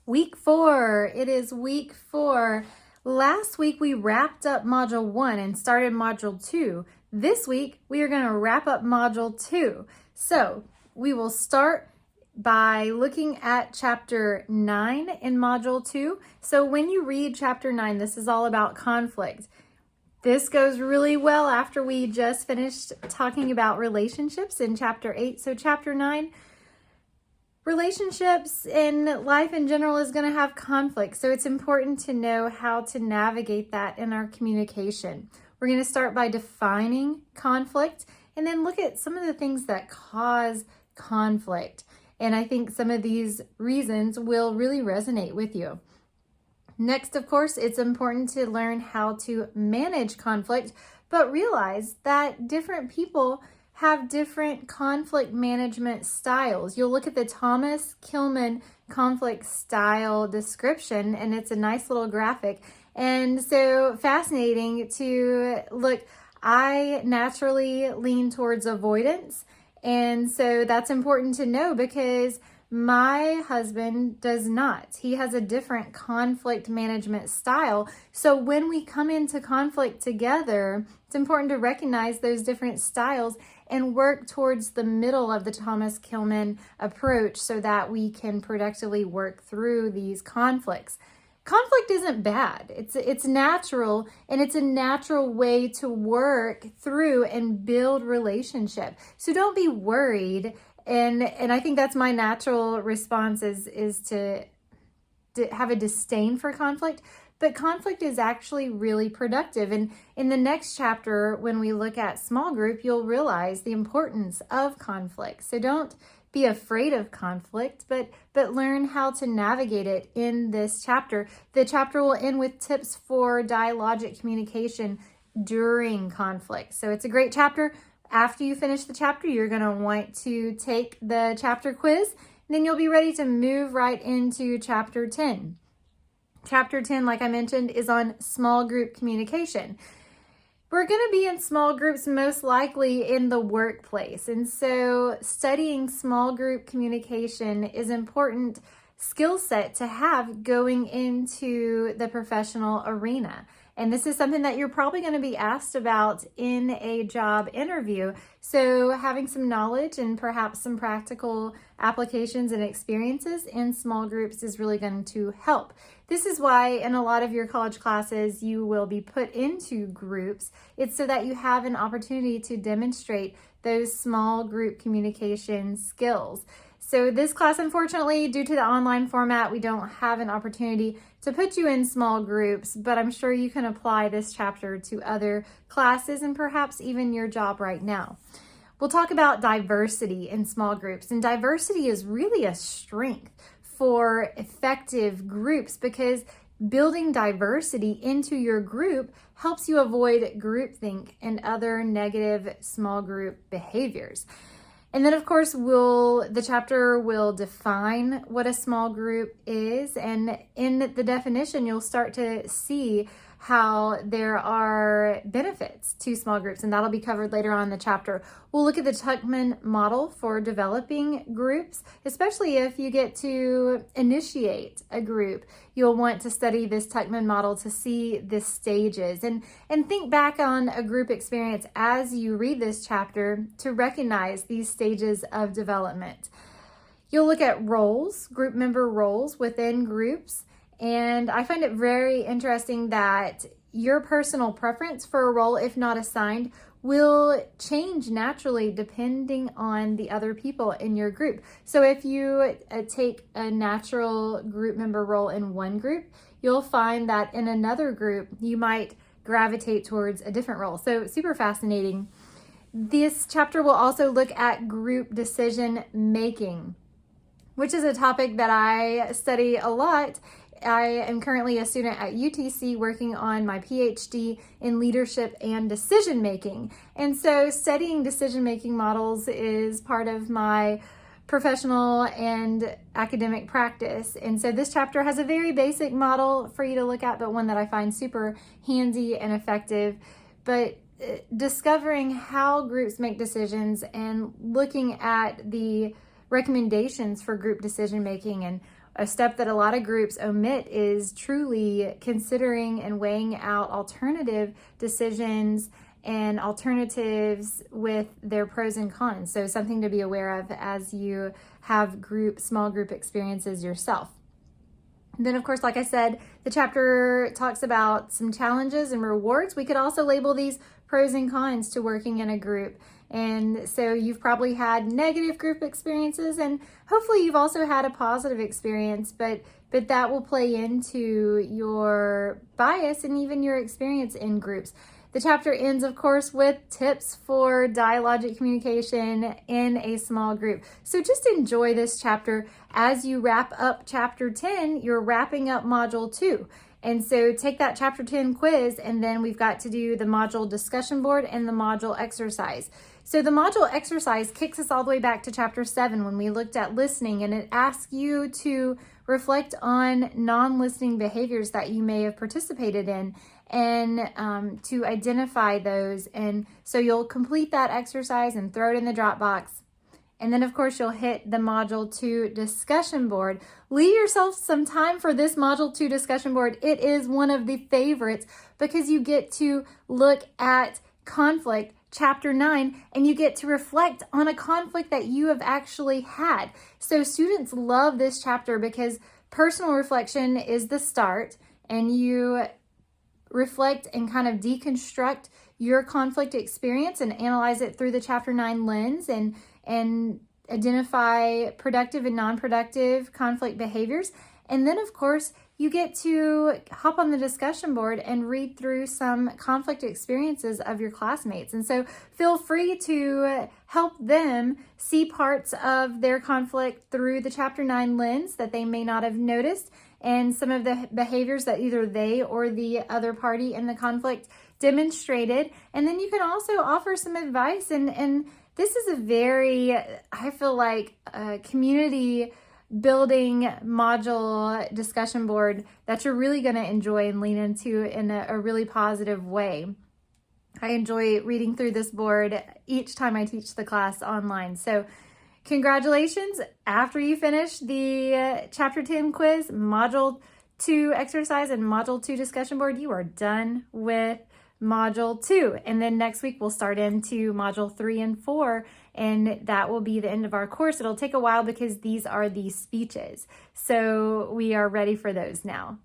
Week 4. It is week 4. Last week we wrapped up module 1 and started module 2. This week we are going to wrap up module 2. So we will start by looking at chapter 9 in module 2. So when you read chapter 9, this is all about conflict. This goes really well after we just finished talking about relationships in chapter 8. So chapter 9, relationships and life in general is going to have conflict. So it's important to know how to navigate that in our communication. We're going to start by defining conflict and then look at some of the things that cause conflict. And I think some of these reasons will really resonate with you. Next, of course, it's important to learn how to manage conflict, but realize that different people have different conflict management styles. You'll look at the Thomas Kilmann conflict style description, and it's a nice little graphic. And so fascinating to look. I naturally lean towards avoidance. And so that's important to know because my husband does not. He has a different conflict management style. So when we come into conflict together, it's important to recognize those different styles and work towards the middle of the Thomas Kilmann approach so that we can productively work through these conflicts. Conflict isn't bad. It's natural, and it's a natural way to work through and build relationship. So don't be worried. And I think that's my natural response is to have a disdain for conflict. But conflict is actually really productive. And in the next chapter, when we look at small group, you'll realize the importance of conflict. So don't be afraid of conflict, but learn how to navigate it in this chapter. The chapter will end with tips for dialogic communication during conflict. So it's a great chapter. After you finish the chapter, you're going to want to take the chapter quiz. And then you'll be ready to move right into chapter 10. Chapter 10, like I mentioned, is on small group communication. We're going to be in small groups most likely in the workplace. And so studying small group communication is an important skill set to have going into the professional arena. And this is something that you're probably going to be asked about in a job interview. So having some knowledge and perhaps some practical applications and experiences in small groups is really going to help. This is why in a lot of your college classes, you will be put into groups. It's so that you have an opportunity to demonstrate those small group communication skills. So this class, unfortunately, due to the online format, we don't have an opportunity to put you in small groups, but I'm sure you can apply this chapter to other classes and perhaps even your job right now. We'll talk about diversity in small groups, and diversity is really a strength for effective groups because building diversity into your group helps you avoid groupthink and other negative small group behaviors. And then, of course, the chapter will define what a small group is. And in the definition, you'll start to see how there are benefits to small groups, and that'll be covered later on in the chapter. We'll look at the Tuckman model for developing groups, especially if you get to initiate a group. You'll want to study this Tuckman model to see the stages and think back on a group experience as you read this chapter to recognize these stages of development. You'll look at roles, group member roles within groups. And I find it very interesting that your personal preference for a role, if not assigned, will change naturally depending on the other people in your group. So if you take a natural group member role in one group, you'll find that in another group, you might gravitate towards a different role. So super fascinating. This chapter will also look at group decision making, which is a topic that I study a lot. I am currently a student at UTC working on my PhD in leadership and decision making. And so studying decision making models is part of my professional and academic practice. And so this chapter has a very basic model for you to look at, but one that I find super handy and effective. But discovering how groups make decisions and looking at the recommendations for group decision making and a step that a lot of groups omit is truly considering and weighing out alternative decisions and alternatives with their pros and cons. So something to be aware of as you have small group experiences yourself. Then, of course, like I said, the chapter talks about some challenges and rewards. We could also label these pros and cons to working in a group. And so you've probably had negative group experiences, and hopefully you've also had a positive experience, but that will play into your bias and even your experience in groups. The chapter ends, of course, with tips for dialogic communication in a small group. So just enjoy this chapter. As you wrap up chapter 10, you're wrapping up module 2. And so take that chapter 10 quiz, and then we've got to do the module discussion board and the module exercise. So the module exercise kicks us all the way back to chapter 7 when we looked at listening, and it asks you to reflect on non-listening behaviors that you may have participated in and to identify those. And so you'll complete that exercise and throw it in the Dropbox. And then, of course, you'll hit the Module 2 discussion board. Leave yourself some time for this Module 2 discussion board. It is one of the favorites because you get to look at conflict, Chapter 9, and you get to reflect on a conflict that you have actually had. So students love this chapter because personal reflection is the start, and you reflect and kind of deconstruct your conflict experience and analyze it through the Chapter 9 lens and identify productive and non-productive conflict behaviors. And then, of course, you get to hop on the discussion board and read through some conflict experiences of your classmates. And so feel free to help them see parts of their conflict through the Chapter 9 lens that they may not have noticed, and some of the behaviors that either they or the other party in the conflict demonstrated. And then you can also offer some advice. And this is a very, I feel like, community building module discussion board that you're really going to enjoy and lean into in a really positive way. I enjoy reading through this board each time I teach the class online. So congratulations. After you finish the Chapter 10 quiz, Module 2 exercise, and Module 2 discussion board, you are done with Module 2. And then next week we'll start into Module 3 and 4, and that will be the end of our course. It'll take a while because these are the speeches. So we are ready for those now.